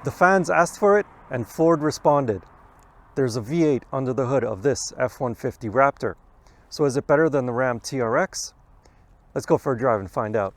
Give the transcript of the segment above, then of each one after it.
The fans asked for it and Ford responded. There's a V8 under the hood of this F-150 Raptor. So is it better than the Ram TRX? Let's go for a drive and find out.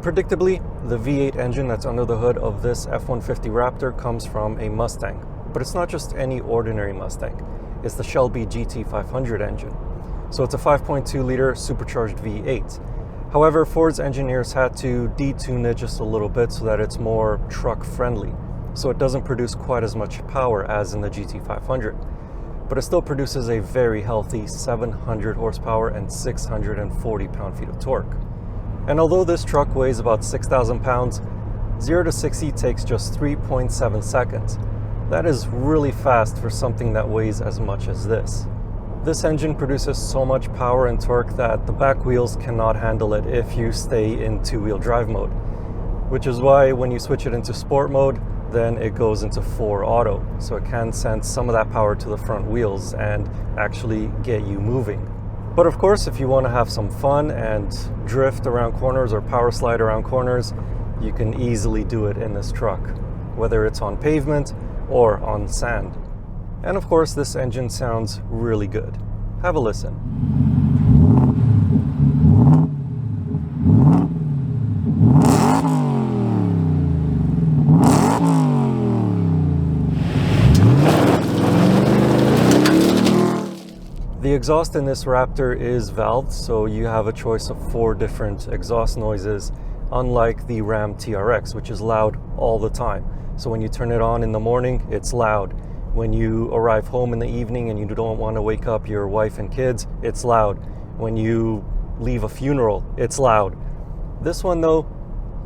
Predictably, the V8 engine that's under the hood of this F-150 Raptor comes from a Mustang. But it's not just any ordinary Mustang. It's the Shelby GT500 engine. So it's a 5.2-liter supercharged V8. However, Ford's engineers had to detune it just a little bit so that it's more truck-friendly. So it doesn't produce quite as much power as in the GT500. But it still produces a very healthy 700 horsepower and 640 pound-feet of torque. And although this truck weighs about 6,000 pounds, 0 to 60 takes just 3.7 seconds. That is really fast for something that weighs as much as this. This engine produces so much power and torque that the back wheels cannot handle it if you stay in two-wheel drive mode. Which is why when you switch it into sport mode, then it goes into 4 auto. So it can send some of that power to the front wheels and actually get you moving. But of course, if you want to have some fun and drift around corners or power slide around corners, you can easily do it in this truck, whether it's on pavement or on sand. And of course, this engine sounds really good. Have a listen. The exhaust in this Raptor is valved, so you have a choice of 4 different exhaust noises, unlike the Ram TRX, which is loud all the time. So when you turn it on in the morning, it's loud. When you arrive home in the evening and you don't want to wake up your wife and kids, it's loud. When you leave a funeral, it's loud. This one though,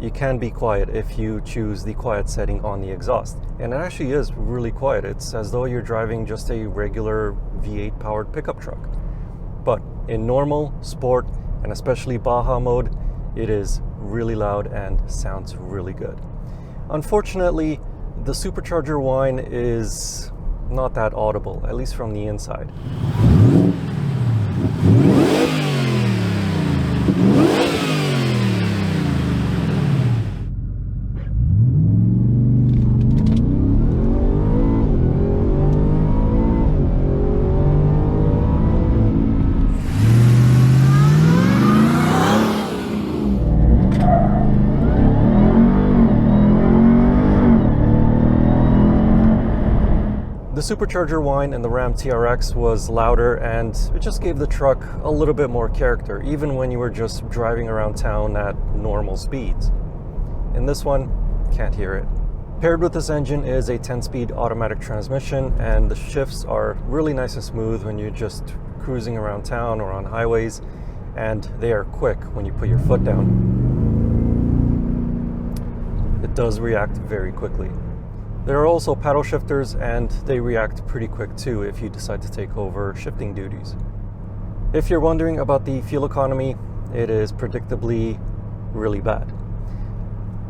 you can be quiet if you choose the quiet setting on the exhaust. And it actually is really quiet. It's as though you're driving just a regular V8 powered pickup truck. But in normal, sport, and especially Baja mode, it is really loud and sounds really good. Unfortunately, the supercharger whine is not that audible, at least from the inside. The supercharger whine in the Ram TRX was louder and it just gave the truck a little bit more character, even when you were just driving around town at normal speeds. In this one, can't hear it. Paired with this engine is a 10-speed automatic transmission, and the shifts are really nice and smooth when you're just cruising around town or on highways, and they are quick when you put your foot down. It does react very quickly. There are also paddle shifters, and they react pretty quick too if you decide to take over shifting duties. If you're wondering about the fuel economy, it is predictably really bad.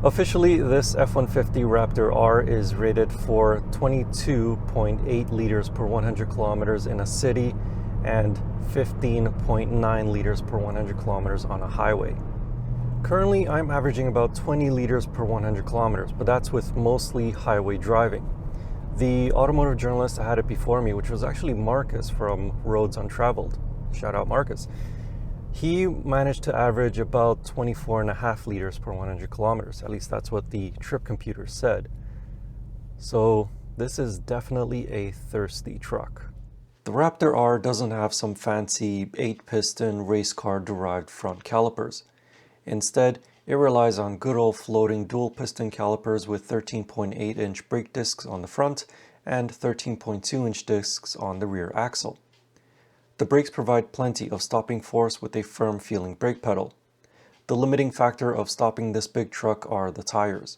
Officially, this F-150 Raptor R is rated for 22.8 liters per 100 kilometers in a city and 15.9 liters per 100 kilometers on a highway. Currently, I'm averaging about 20 liters per 100 kilometers, but that's with mostly highway driving. The automotive journalist had it before me, which was actually Marcus from Roads Untraveled. Shout out Marcus. He managed to average about 24.5 liters per 100 kilometers. At least that's what the trip computer said. So this is definitely a thirsty truck. The Raptor R doesn't have some fancy 8-piston race car derived front calipers. Instead, it relies on good old floating dual piston calipers with 13.8-inch brake discs on the front and 13.2-inch discs on the rear axle. The brakes provide plenty of stopping force with a firm feeling brake pedal. The limiting factor of stopping this big truck are the tires.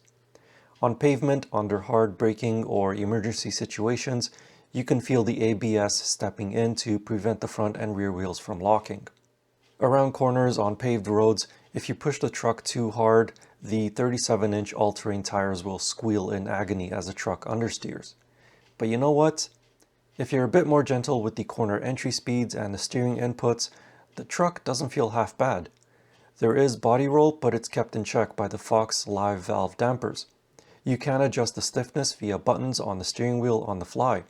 On pavement, under hard braking or emergency situations, you can feel the ABS stepping in to prevent the front and rear wheels from locking. Around corners on paved roads, if you push the truck too hard, the 37-inch all-terrain tires will squeal in agony as the truck understeers. But you know what? If you're a bit more gentle with the corner entry speeds and the steering inputs, the truck doesn't feel half bad. There is body roll, but it's kept in check by the Fox live valve dampers. You can adjust the stiffness via buttons on the steering wheel on the fly.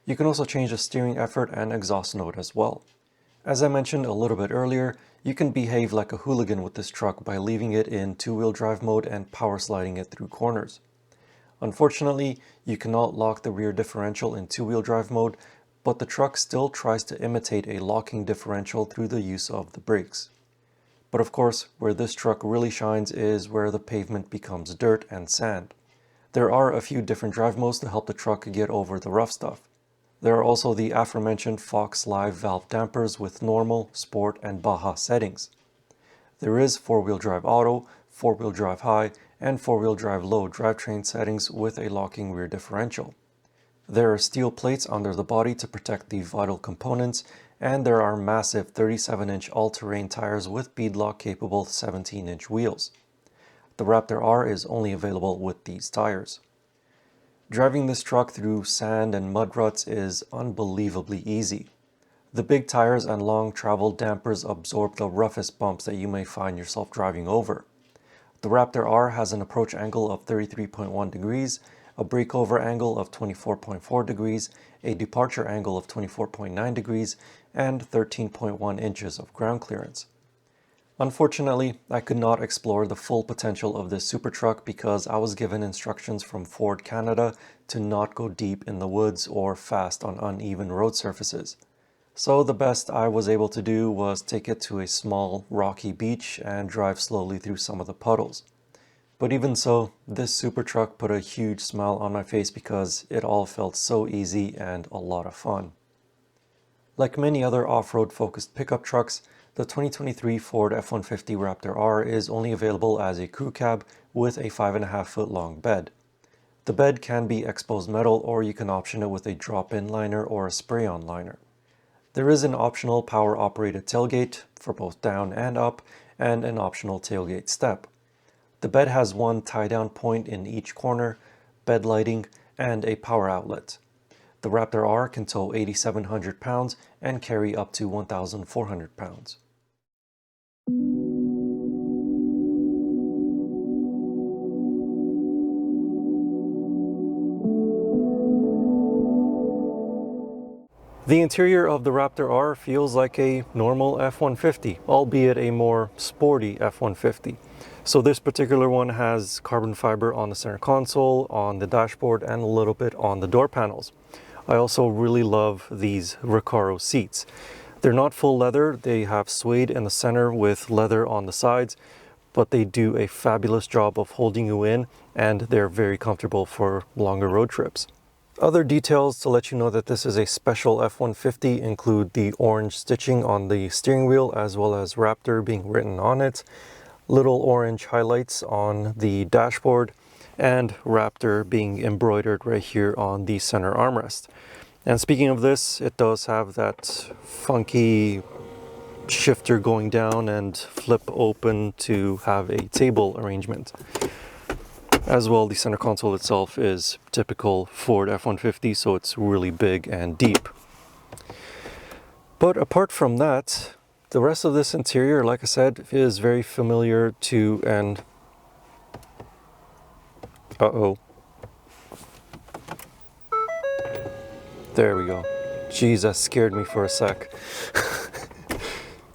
You can also change the steering effort and exhaust note as well. As I mentioned a little bit earlier, you can behave like a hooligan with this truck by leaving it in two-wheel drive mode and power sliding it through corners. Unfortunately, you cannot lock the rear differential in two-wheel drive mode, but the truck still tries to imitate a locking differential through the use of the brakes. But of course, where this truck really shines is where the pavement becomes dirt and sand. There are a few different drive modes to help the truck get over the rough stuff. There are also the aforementioned Fox Live valve dampers with normal, sport, and Baja settings. There is 4-wheel drive auto, 4-wheel drive high, and 4-wheel drive low drivetrain settings with a locking rear differential. There are steel plates under the body to protect the vital components, and there are massive 37-inch all-terrain tires with beadlock capable 17-inch wheels. The Raptor R is only available with these tires. Driving this truck through sand and mud ruts is unbelievably easy. The big tires and long travel dampers absorb the roughest bumps that you may find yourself driving over. The Raptor R has an approach angle of 33.1 degrees, a breakover angle of 24.4 degrees, a departure angle of 24.9 degrees, and 13.1 inches of ground clearance. Unfortunately, I could not explore the full potential of this super truck because I was given instructions from Ford Canada to not go deep in the woods or fast on uneven road surfaces. So the best I was able to do was take it to a small rocky beach and drive slowly through some of the puddles. But even so, this super truck put a huge smile on my face because it all felt so easy and a lot of fun. Like many other off-road focused pickup trucks, the 2023 Ford F-150 Raptor R is only available as a crew cab with a 5.5 foot long bed. The bed can be exposed metal, or you can option it with a drop-in liner or a spray-on liner. There is an optional power-operated tailgate for both down and up, and an optional tailgate step. The bed has one tie-down point in each corner, bed lighting, and a power outlet. The Raptor R can tow 8,700 pounds and carry up to 1,400 pounds. The interior of the Raptor R feels like a normal F-150, albeit a more sporty F-150. So this particular one has carbon fiber on the center console, on the dashboard, and a little bit on the door panels. I also really love these Recaro seats. They're not full leather, they have suede in the center with leather on the sides, but they do a fabulous job of holding you in, and they're very comfortable for longer road trips. Other details to let you know that this is a special F-150 include the orange stitching on the steering wheel as well as Raptor being written on it, little orange highlights on the dashboard, and Raptor being embroidered right here on the center armrest. And speaking of this, it does have that funky shifter going down and flip open to have a table arrangement. As well, the center console itself is typical Ford F-150, so it's really big and deep. But apart from that, the rest of this interior, like I said, is very familiar to and... Uh-oh. There we go. Jeez, that scared me for a sec.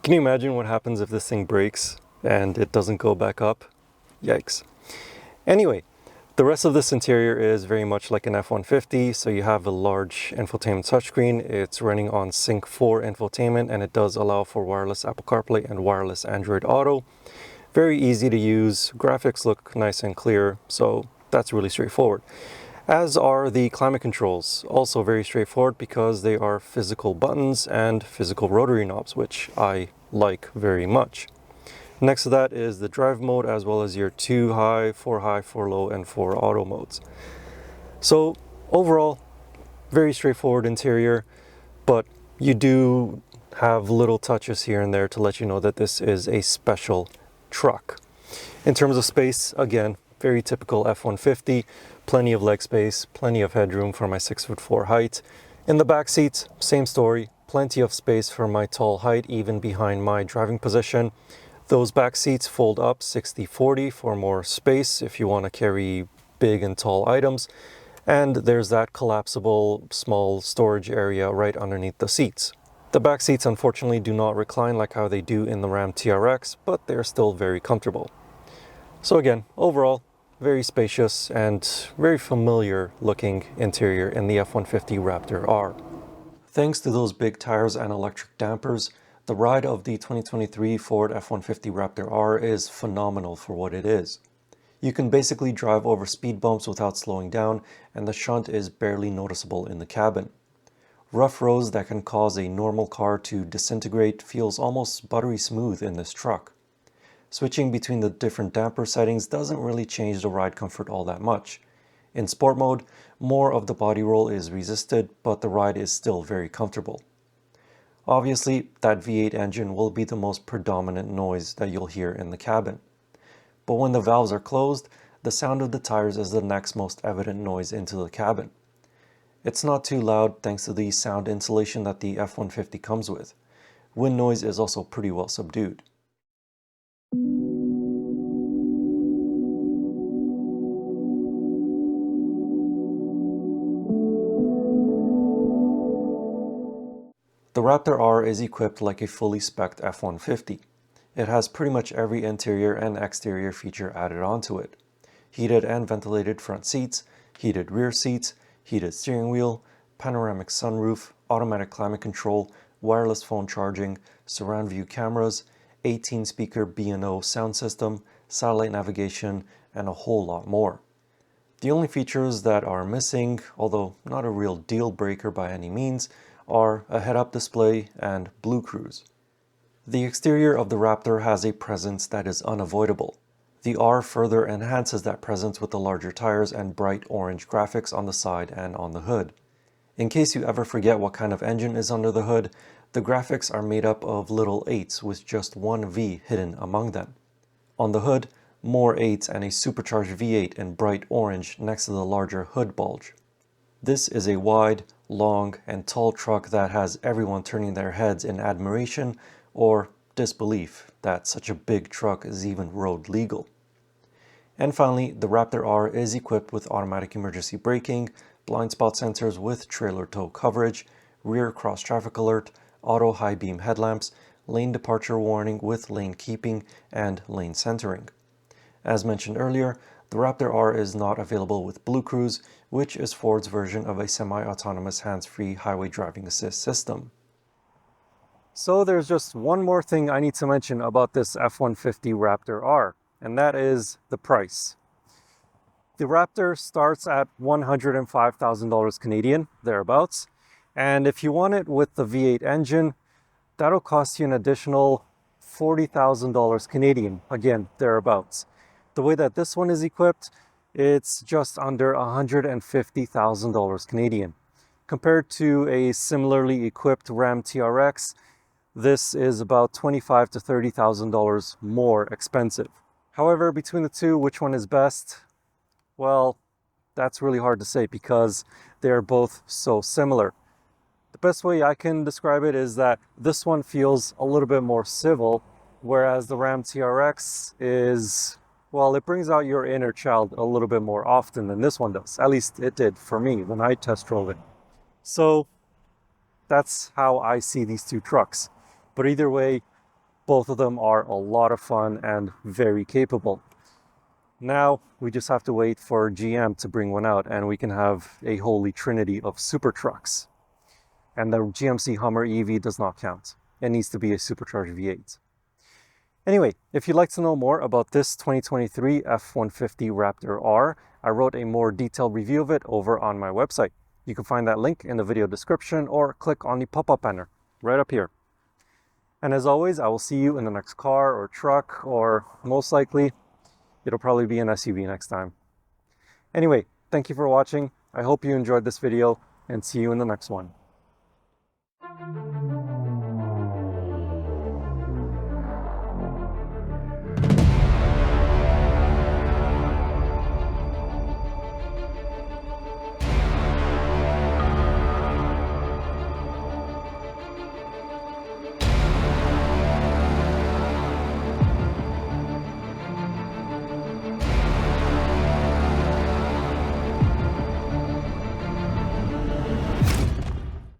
Can you imagine what happens if this thing breaks and it doesn't go back up? Yikes. Anyway, the rest of this interior is very much like an F-150, so you have a large infotainment touchscreen. It's running on Sync 4 infotainment, and it does allow for wireless Apple CarPlay and wireless Android Auto. Very easy to use, graphics look nice and clear, so that's really straightforward. As are the climate controls, also very straightforward because they are physical buttons and physical rotary knobs, which I like very much. Next to that is the drive mode, as well as your 2 high, 4 low, and 4 auto modes. So overall, very straightforward interior, but you do have little touches here and there to let you know that this is a special truck. In terms of space, again, very typical F-150, plenty of leg space, plenty of headroom for my 6'4" height. In the back seats, same story, plenty of space for my tall height, even behind my driving position. Those back seats fold up 60-40 for more space if you want to carry big and tall items. And there's that collapsible small storage area right underneath the seats. The back seats unfortunately do not recline like how they do in the Ram TRX, but they're still very comfortable. So again, overall, very spacious and very familiar looking interior in the F-150 Raptor R. Thanks to those big tires and electric dampers, the ride of the 2023 Ford F-150 Raptor R is phenomenal for what it is. You can basically drive over speed bumps without slowing down, and the shunt is barely noticeable in the cabin. Rough roads that can cause a normal car to disintegrate feels almost buttery smooth in this truck. Switching between the different damper settings doesn't really change the ride comfort all that much. In sport mode, more of the body roll is resisted, but the ride is still very comfortable. Obviously, that V8 engine will be the most predominant noise that you'll hear in the cabin. But when the valves are closed, the sound of the tires is the next most evident noise into the cabin. It's not too loud thanks to the sound insulation that the F-150 comes with. Wind noise is also pretty well subdued. The Raptor R is equipped like a fully spec'd F-150. It has pretty much every interior and exterior feature added onto it. Heated and ventilated front seats, heated rear seats, heated steering wheel, panoramic sunroof, automatic climate control, wireless phone charging, surround view cameras, 18-speaker B&O sound system, satellite navigation, and a whole lot more. The only features that are missing, although not a real deal breaker by any means, are a head-up display and Blue Cruise. The exterior of the Raptor has a presence that is unavoidable. The R further enhances that presence with the larger tires and bright orange graphics on the side and on the hood. In case you ever forget what kind of engine is under the hood, the graphics are made up of little 8s with just one V hidden among them. On the hood, more 8s and a supercharged V8 in bright orange next to the larger hood bulge. This is a wide, long, and tall truck that has everyone turning their heads in admiration or disbelief that such a big truck is even road legal. And finally, the Raptor R is equipped with automatic emergency braking, blind spot sensors with trailer tow coverage, rear cross traffic alert, auto high beam headlamps, lane departure warning with lane keeping, and lane centering. As mentioned earlier, the Raptor R is not available with Blue Cruise, which is Ford's version of a semi-autonomous hands-free highway driving assist system. So there's just one more thing I need to mention about this F-150 Raptor R, and that is the price. The Raptor starts at $105,000 Canadian, thereabouts, and if you want it with the V8 engine, that'll cost you an additional $40,000 Canadian, again, thereabouts. The way that this one is equipped, it's just under $150,000 Canadian. Compared to a similarly equipped Ram TRX, this is about $25,000 to $30,000 more expensive. However, between the two, which one is best? Well, that's really hard to say because they're both so similar. The best way I can describe it is that this one feels a little bit more civil, whereas the Ram TRX is, well, it brings out your inner child a little bit more often than this one does. At least it did for me when I test drove it. So that's how I see these two trucks. But either way, Both of them are a lot of fun and very capable. Now we just have to wait for GM to bring one out and we can have a holy trinity of super trucks. And the GMC Hummer EV does not count. It needs to be a supercharged V8. Anyway, if you'd like to know more about this 2023 F-150 Raptor R, I wrote a more detailed review of it over on my website. You can find that link in the video description or click on the pop-up banner right up here. And as always, I will see you in the next car or truck, or most likely, it'll probably be an SUV next time. Anyway, thank you for watching. I hope you enjoyed this video and see you in the next one.